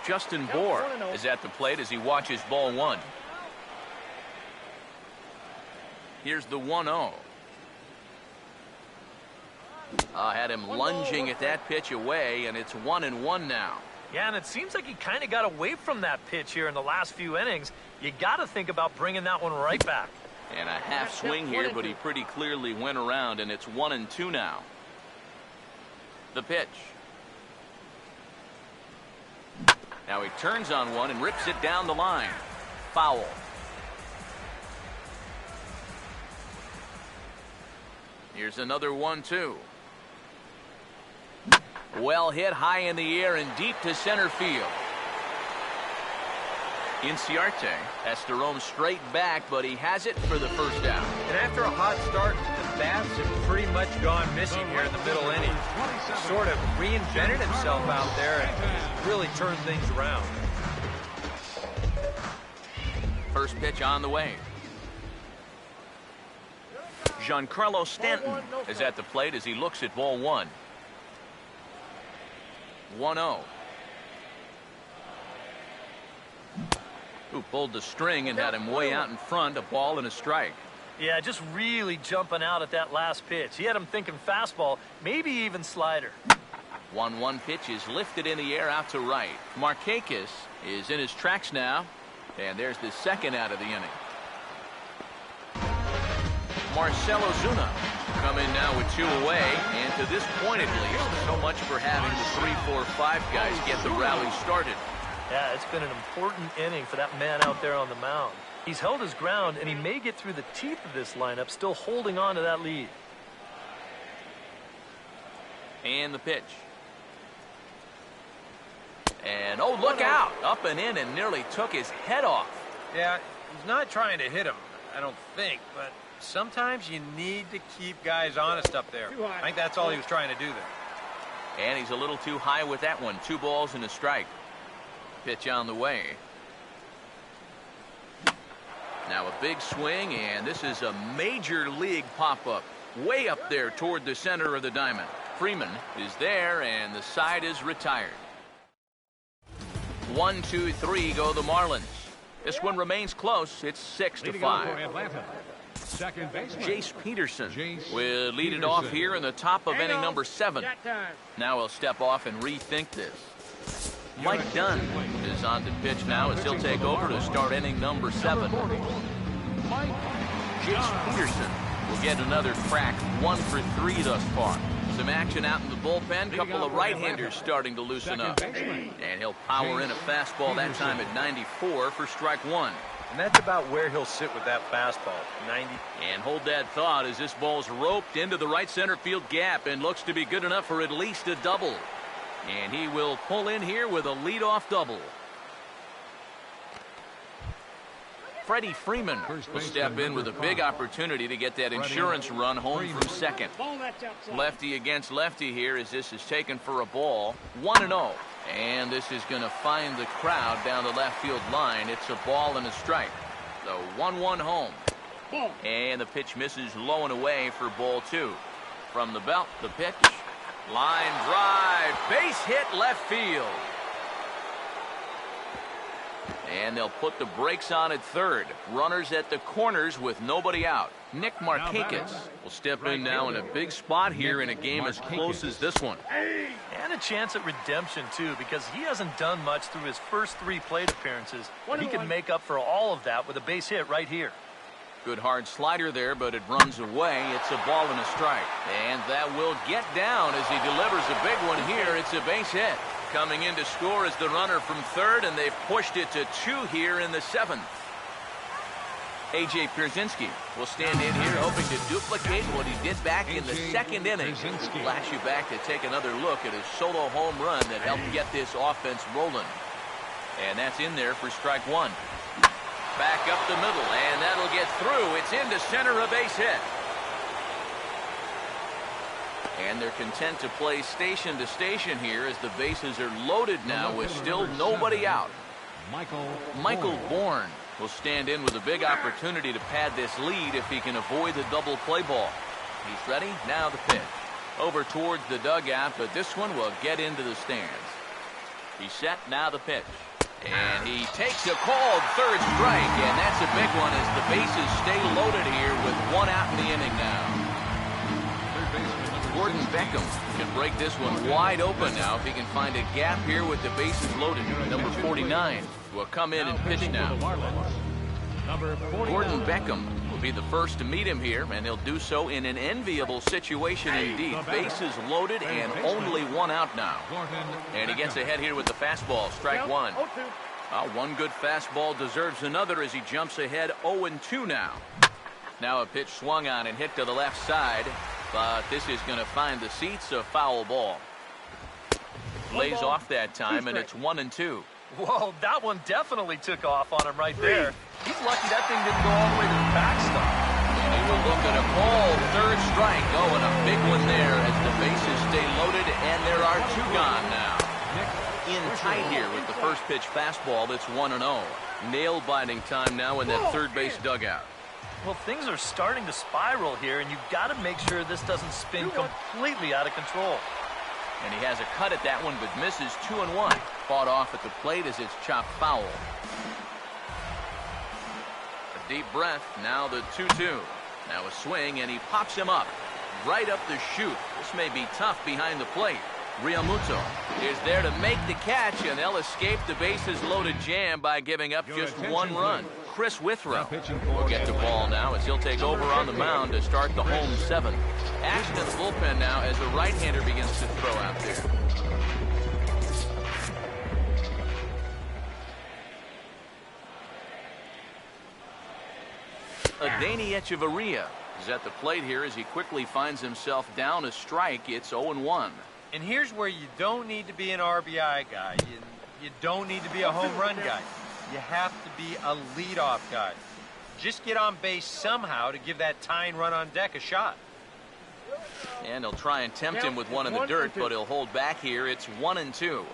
Speaker 1: Justin Bour is at the plate as he watches ball 1. Here's the 1-0. Had him lunging at that pitch away, and it's 1-1 now.
Speaker 3: Yeah, and it seems like he kind of got away from that pitch here in the last few innings. You got to think about bringing that one right back.
Speaker 1: And a half swing here, but he pretty clearly went around, and it's 1-2 now. The pitch. Now he turns on one and rips it down the line. Foul. Here's another 1-2. Well hit high in the air and deep to center field. Inciarte has to roam straight back, but he has it for the first down.
Speaker 4: And after a hot start, the bats have pretty much gone missing here in the middle innings. Sort of reinvented himself out there and really turned things around.
Speaker 1: First pitch on the way. Giancarlo Stanton is at the plate as he looks at ball one. 1-0. Who pulled the string and had him way out in front, a ball and a strike.
Speaker 3: Yeah, just really jumping out at that last pitch. He had him thinking fastball, maybe even slider.
Speaker 1: 1-1 pitch is lifted in the air out to right. Markakis is in his tracks now, and there's the second out of the inning. Marcell Ozuna come in now with 2 away, and to this point at least, so much for having the 3-4-5 guys get the rally started.
Speaker 3: Yeah, it's been an important inning for that man out there on the mound. He's held his ground, and he may get through the teeth of this lineup, still holding on to that lead.
Speaker 1: And the pitch. And, oh, look out! Up and in and nearly took his head off.
Speaker 4: Yeah, he's not trying to hit him, I don't think, but sometimes you need to keep guys honest up there. I think that's all he was trying to do there.
Speaker 1: And he's a little too high with that one. 2 balls and a strike. Pitch on the way. Now a big swing, and this is a major league pop-up. Way up there toward the center of the diamond. Freeman is there, and the side is retired. 1, 2, 3 go the Marlins. This one remains close. It's 6-5. Jace Peterson will lead it off here in the top of inning number 7. Now he'll step off and rethink this. Mike Dunn is on the pitch now as he'll take over to start inning number 7. Jace Peterson will get another crack, 1 for 3 thus far. Some action out in the bullpen, couple of right-handers starting to loosen up. And he'll power in a fastball that time at 94 for strike 1.
Speaker 4: And that's about where he'll sit with that fastball, 90.
Speaker 1: And hold that thought as this ball's roped into the right center field gap and looks to be good enough for at least a double. And he will pull in here with a leadoff double. Freddie Freeman will step in with a big opportunity to get that insurance run home from second. Lefty against lefty here as this is taken for a ball. 1-0. And this is going to find the crowd down the left field line. It's a ball and a strike. So 1-1 home. And the pitch misses low and away for ball 2. From the belt, the pitch. Line drive. Base hit left field. And they'll put the brakes on at third. Runners at the corners with nobody out. Nick Markakis will step in now in a big spot here in a game as close as this one.
Speaker 3: And a chance at redemption, too, because he hasn't done much through his first 3 plate appearances. He can make up for all of that with a base hit right here.
Speaker 1: Good hard slider there, but it runs away. It's a ball and a strike. And that will get down as he delivers a big one here. It's a base hit. Coming in to score is the runner from third, and they've pushed it to 2 here in the 7th. A.J. Pierzynski will stand in here hoping to duplicate what he did back in the 2nd inning. Flash you back to take another look at his solo home run that helped get this offense rolling. And that's in there for strike 1. Back up the middle, and that'll get through. It's into center, a base hit. And they're content to play station to station here as the bases are loaded now with still nobody out. Michael Bourne will stand in with a big opportunity to pad this lead if he can avoid the double play ball. He's ready. Now the pitch. Over towards the dugout, but this one will get into the stands. He's set. Now the pitch. And he takes a called third strike, and that's a big one as the bases stay loaded here with 1 out in the inning now. Gordon Beckham can break this one wide open now if he can find a gap here with the bases loaded. Number 49 will come in and pitch now. Gordon Beckham will be the first to meet him here, and he'll do so in an enviable situation indeed. Bases loaded and only one out now. And he gets ahead here with the fastball, strike one. One good fastball deserves another as he jumps ahead 0-2 now. Now a pitch swung on and hit to the left side, but this is going to find the seats, a foul ball. Lays off that time, and it's 1-2.
Speaker 3: Whoa, that one definitely took off on him right there. He's lucky that thing didn't go all the way to the backstop.
Speaker 1: And he will look at a ball, third strike. Oh, and a big one there as the bases stay loaded, and there are two gone now. In tight here with the first pitch fastball, that's 1-0. Nail-biting time now in that third base dugout.
Speaker 3: Well, things are starting to spiral here, and you've got to make sure this doesn't spin completely out of control.
Speaker 1: And he has a cut at that one, but misses 2-1. Fought off at the plate as it's chopped foul. A deep breath, now the 2-2. Now a swing, and he pops him up. Right up the chute. This may be tough behind the plate. Realmuto is there to make the catch, and they'll escape the bases loaded jam by giving up just one run. Chris Withrow will get the ball now as he'll take over on the mound to start the home seventh. Action in the bullpen now as the right-hander begins to throw out there. Adeiny Echeverria is at the plate here as he quickly finds himself down a strike. It's 0-1.
Speaker 4: And here's where you don't need to be an RBI guy. You don't need to be a home run guy. You have to be a leadoff guy. Just get on base somehow to give that tying run on deck a shot.
Speaker 1: And he'll try and tempt him with one in the dirt, but he'll hold back here. It's 1-2.
Speaker 4: All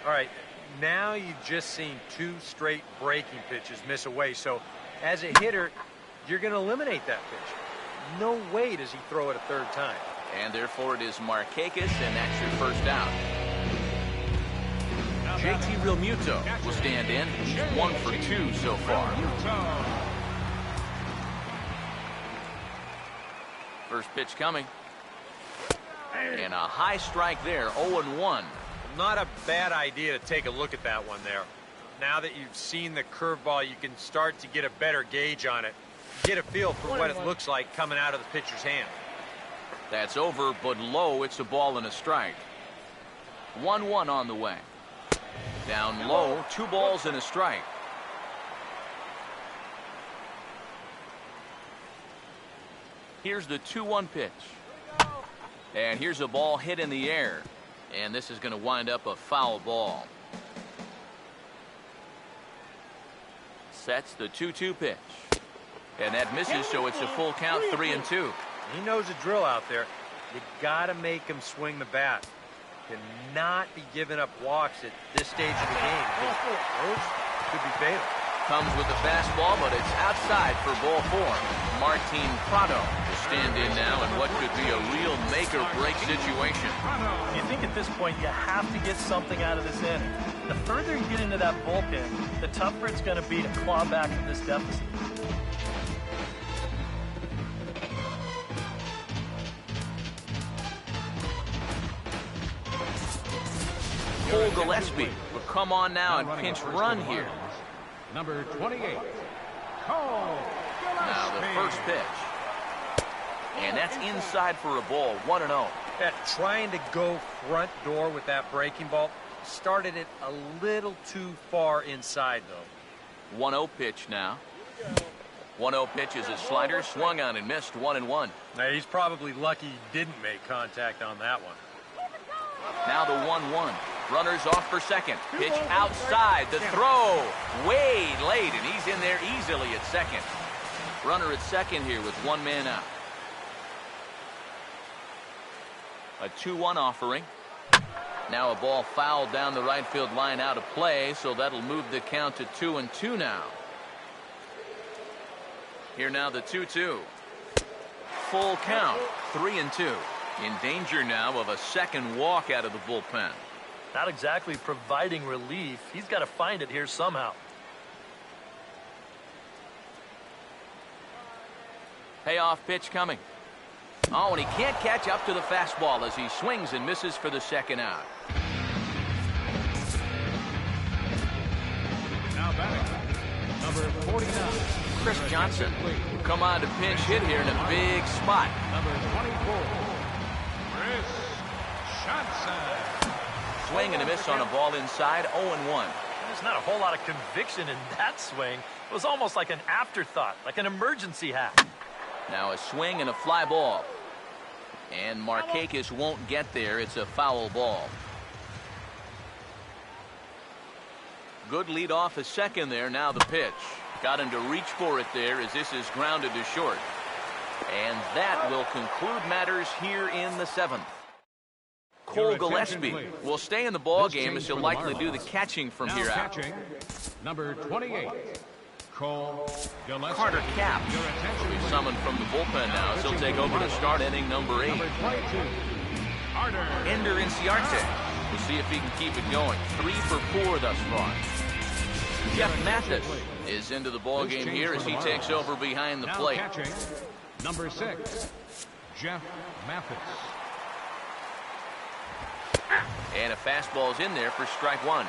Speaker 4: right, now you've just seen two straight breaking pitches miss away. So as a hitter, you're going to eliminate that pitch. No way does he throw it a third time.
Speaker 1: And therefore it is Markakis, and that's your first out. JT Realmuto will stand in. He's 1 for 2 so far. First pitch coming. And a high strike there, 0-1.
Speaker 4: Not a bad idea to take a look at that one there. Now that you've seen the curveball, you can start to get a better gauge on it. Get a feel for what it looks like coming out of the pitcher's hand.
Speaker 1: That's over, but low. It's a ball and a strike. 1-1 on the way. Down low, 2 balls and a strike. Here's the 2-1 pitch. And here's a ball hit in the air. And this is going to wind up a foul ball. Sets the 2-2 pitch. And that misses, so it's a full count, 3-2.
Speaker 4: He knows the drill out there. You got to make him swing the bat. Cannot be giving up walks at this stage of the game. Those could be fatal.
Speaker 1: Comes with the fastball, but it's outside for ball 4. Martin Prado will stand in now in what could be a real make-or-break situation.
Speaker 3: You think at this point you have to get something out of this inning. The further you get into that bullpen, the tougher it's going to be to claw back from this deficit.
Speaker 1: Cole Gillespie will come on now and pinch run here.
Speaker 2: Number 28, Cole Gillespie.
Speaker 1: Now the first pitch. And that's inside for a ball, 1-0.
Speaker 4: Yeah, trying to go front door with that breaking ball. Started it a little too far inside, though.
Speaker 1: 1-0 pitch now. 1-0 pitch is a slider, swung on and missed, 1-1.
Speaker 4: Now, he's probably lucky he didn't make contact on that one.
Speaker 1: Now the 1-1. Runners off for second. Pitch outside. The throw way late, and he's in there easily at second. Runner at second here with 1 man out. A 2-1 offering. Now a ball fouled down the right field line out of play, so that'll move the count to 2-2 now. Here now the 2-2. Full count, 3-2. In danger now of a second walk out of the bullpen.
Speaker 3: Not exactly providing relief. He's got to find it here somehow.
Speaker 1: Payoff pitch coming. Oh, and he can't catch up to the fastball as he swings and misses for the second out.
Speaker 2: Now batting, number 49.
Speaker 1: Chris Johnson will come on to pinch hit here in a big spot.
Speaker 2: Number 24, Chris Johnson.
Speaker 1: Swing and a miss on a ball inside, 0-1.
Speaker 3: There's not a whole lot of conviction in that swing. It was almost like an afterthought, like an emergency hack.
Speaker 1: Now a swing and a fly ball. And Markakis won't get there. It's a foul ball. Good lead off a second there. Now the pitch. Got him to reach for it there as this is grounded to short. And that will conclude matters here in the seventh. Cole Gillespie will stay in the ball game as he'll likely do the catching from here out.
Speaker 2: Catching, number 28, Cole Gillespie.
Speaker 1: Carter Capps will be summoned from the bullpen now as he'll take over to start inning number 8.
Speaker 2: Number 22, Carter.
Speaker 1: Ender Inciarte. We'll see if he can keep it going. 3 for 4 thus far. Jeff Mathis is into the ball game here as he takes over behind the plate.
Speaker 2: Now catching, number 6, Jeff Mathis.
Speaker 1: And a fastball's in there for strike 1.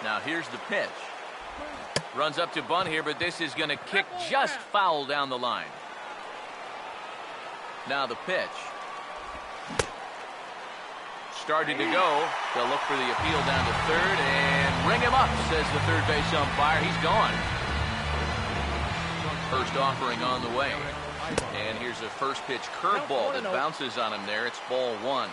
Speaker 1: Now here's the pitch. Runs up to bunt here, but this is going to kick just foul down the line. Now the pitch. Started to go. They'll look for the appeal down to third and ring him up, says the third base umpire. He's gone. First offering on the way. And here's a first pitch curveball that bounces on him there. It's ball 1.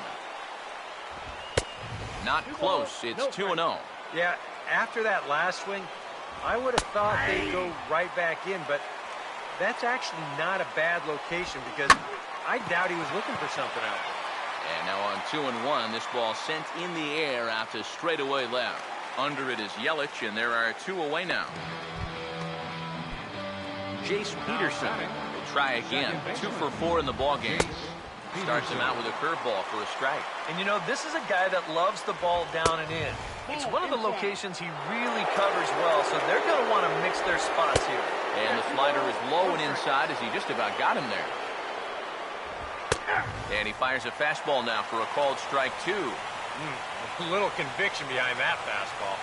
Speaker 1: Not close. It's 2-0.
Speaker 4: Yeah, after that last swing, I would have thought they'd go right back in, but that's actually not a bad location because I doubt he was looking for something out there.
Speaker 1: And now on 2-1, this ball sent in the air out to straightaway left. Under it is Yelich, and there are 2 away now. Jace Peterson will try again. 2 for 4 in the ball game. Starts him out with a curveball for a strike.
Speaker 3: And you know, this is a guy that loves the ball down and in. It's one of the locations he really covers well, so they're going to want to mix their spots here.
Speaker 1: And the slider is low and inside as he just about got him there. And he fires a fastball now for a called strike 2.
Speaker 4: A little conviction behind that fastball.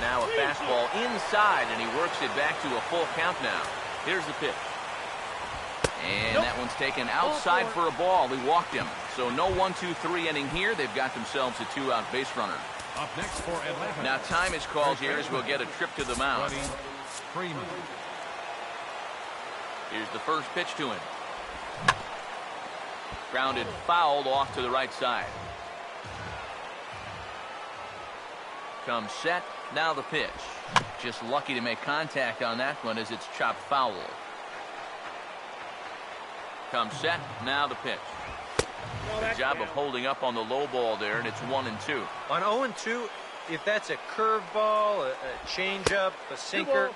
Speaker 1: Now a fastball inside, and he works it back to a full count now. Here's the pitch. And that one's taken outside for a ball. He walked him. So no 1-2-3 inning here. They've got themselves a 2-out base runner.
Speaker 2: Up next for Atlanta.
Speaker 1: Now time is called here as we'll get a trip to the mound.
Speaker 2: Freeman.
Speaker 1: Here's the first pitch to him. Grounded fouled off to the right side. Comes set. Now the pitch. Just lucky to make contact on that one as it's chopped foul. Comes set. Now the pitch. Good job of holding up on the low ball there, and it's 1-2.
Speaker 4: On 0-2, if that's a curveball, a changeup, a sinker,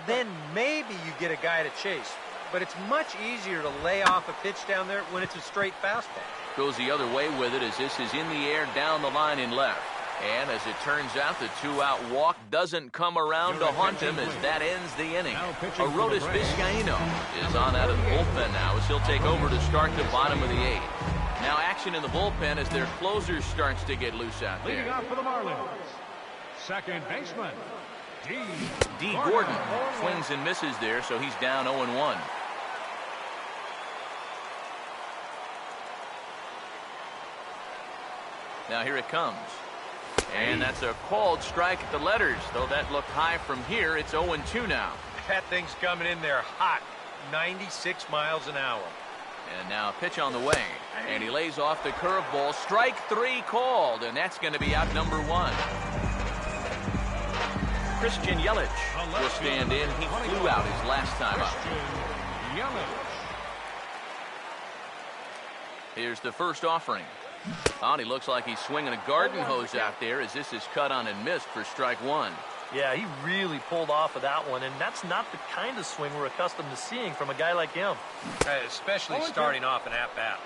Speaker 4: then maybe you get a guy to chase. But it's much easier to lay off a pitch down there when it's a straight fastball.
Speaker 1: Goes the other way with it as this is in the air down the line in left. And as it turns out, the 2-out walk doesn't come around to haunt him as that ends the inning. Arodys Vizcaíno is on out of the bullpen now as he'll take over to start the bottom of the 8th. Now action in the bullpen as their closer starts to get loose out there.
Speaker 2: Leading off for the Marlins, second baseman,
Speaker 1: D. Gordon swings and misses there, so he's down 0-1. Now here it comes. And that's a called strike at the letters, though that looked high from here. It's 0-2 now.
Speaker 4: That thing's coming in there hot, 96 miles an hour.
Speaker 1: And now a pitch on the way. And he lays off the curveball. Strike 3 called, and that's going to be out number 1. Christian Yelich will stand in. He flew out his last time up. Here's the first offering. Oh, and he looks like he's swinging a garden hose out there as this is cut on and missed for strike 1.
Speaker 3: Yeah, he really pulled off of that one, and that's not the kind of swing we're accustomed to seeing from a guy like him.
Speaker 4: Especially starting off an at-bat.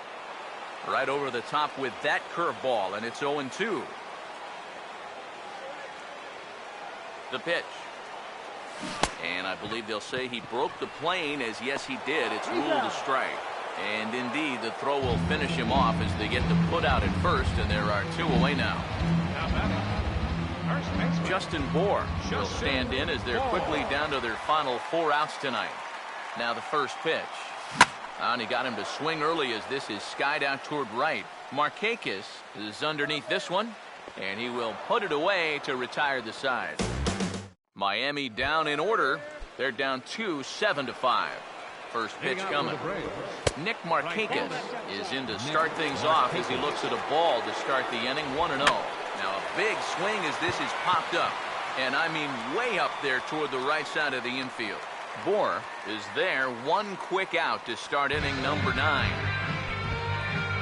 Speaker 1: Right over the top with that curveball, and it's 0-2. The pitch. And I believe they'll say he broke the plane, as yes he did. It's ruled a strike. And indeed, the throw will finish him off as they get the put out at first, and there are 2 away now. Justin Bohr will stand in as they're quickly down to their final 4 outs tonight. Now the first pitch. And he got him to swing early as this is skied out toward right. Markakis is underneath this one, and he will put it away to retire the side. Miami down in order. They're down 2, 7-5. First pitch coming. Nick Markakis is in to start things off as he looks at a ball to start the inning, 1-0. Now a big swing as this is popped up, and I mean way up there toward the right side of the infield. Bohr is there, 1 quick out to start inning number 9.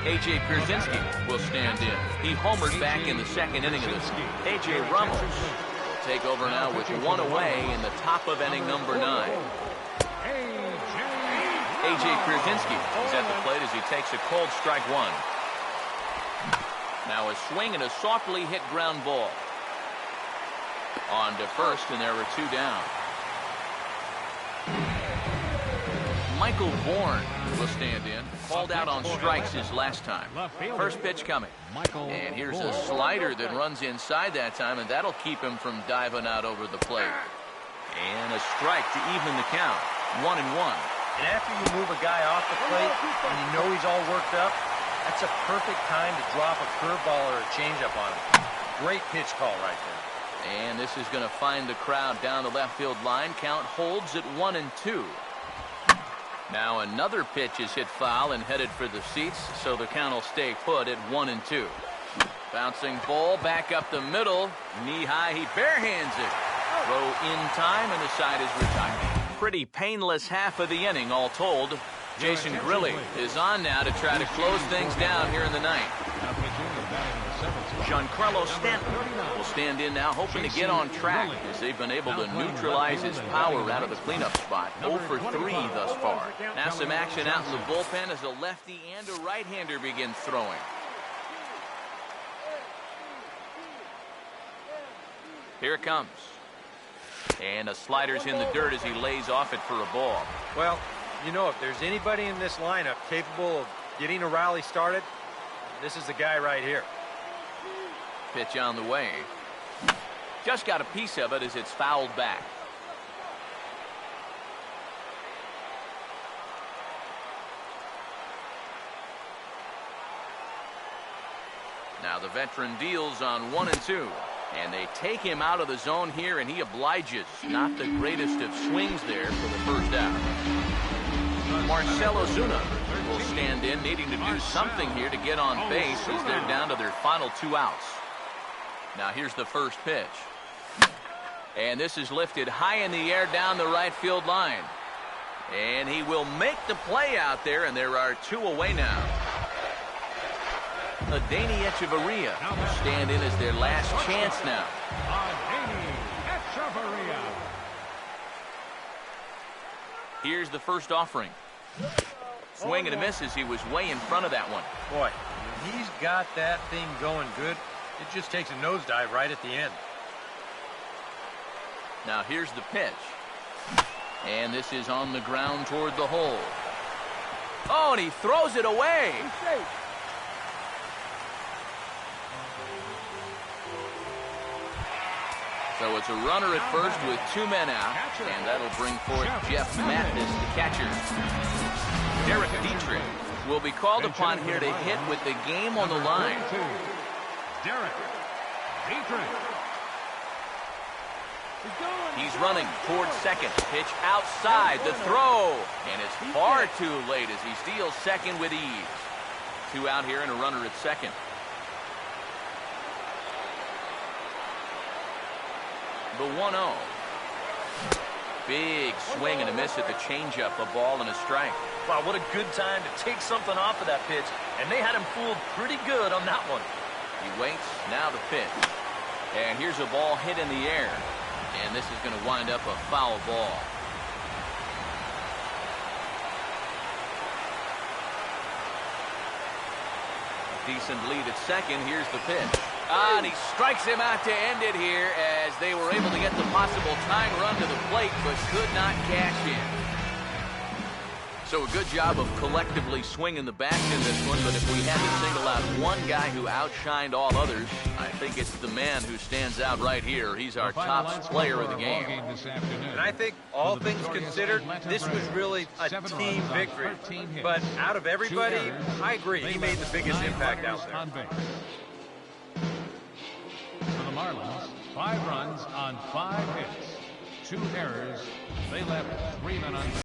Speaker 1: A.J. Pierzynski will stand in. He homered back in the second inning of this. A.J. Ramos will take over now with 1 away in the top of inning number 9. A.J. Pierzynski is at the plate as he takes a cold strike 1. Now a swing and a softly hit ground ball. On to first, and there are 2 down. Michael Bourne will stand in. Called out on strikes his last time. First pitch coming. And here's a slider that runs inside that time, and that'll keep him from diving out over the plate. And a strike to even the count. 1-1.
Speaker 4: And after you move a guy off the plate and you know he's all worked up, that's a perfect time to drop a curveball or a changeup on him. Great pitch call right there.
Speaker 1: And this is going to find the crowd down the left field line. Count holds at 1-2. Now another pitch is hit foul and headed for the seats, so the count will stay put at 1-2. Bouncing ball back up the middle. Knee high, he barehands it. Throw in time, and the side is retired. Pretty painless half of the inning, all told. Jason Grilli is on now to try to close things down here in the ninth. Giancarlo Stanton will stand in now, hoping to get on track as they've been able to neutralize his power out of the cleanup spot. 0 for 3 thus far. Now some action out in the bullpen as a lefty and a right-hander begins throwing. Here it comes. And a slider's in the dirt as he lays off it for a ball.
Speaker 4: Well, you know, if there's anybody in this lineup capable of getting a rally started, this is the guy right here.
Speaker 1: Pitch on the way. Just got a piece of it as it's fouled back. Now the veteran deals on 1-2. And they take him out of the zone here, and he obliges. Not the greatest of swings there for the first out. Marcell Ozuna will stand in, needing to do something here to get on base as they're down to their final 2 outs. Now here's the first pitch. And this is lifted high in the air down the right field line. And he will make the play out there, and there are 2 away now. Adeiny Echeverria will stand in as their last chance now. Here's the first offering. Swing and a miss as he was way in front of that one.
Speaker 4: Boy, he's got that thing going good. It just takes a nosedive right at the end.
Speaker 1: Now here's the pitch. And this is on the ground toward the hole. Oh, and he throws it away. So it's a runner at first with 2 men out, and that'll bring forth Jeff Mathis, the catcher. Derek Dietrich will be called upon here to hit with the game on the line.
Speaker 2: Derek Dietrich.
Speaker 1: He's running towards second. Pitch outside. The throw. And it's far too late as he steals second with ease. 2 out here and a runner at second. The 1-0. Big swing and a miss at the changeup, a ball and a strike.
Speaker 3: Wow, what a good time to take something off of that pitch. And they had him fooled pretty good on that one.
Speaker 1: He waits, now the pitch. And here's a ball hit in the air. And this is going to wind up a foul ball. A decent lead at second. Here's the pitch. And he strikes him out to end it here as they were able to get the possible tying run to the plate, but could not cash in. So a good job of collectively swinging the bats in this one, but if we had to single out one guy who outshined all others, I think it's the man who stands out right here. He's our top player of the game.
Speaker 4: And I think, all things considered, this was really a team victory. But out of everybody, I agree, he made the biggest impact out there.
Speaker 2: For the Marlins, 5 runs on 5 hits, 2 errors. They left 3 men on base.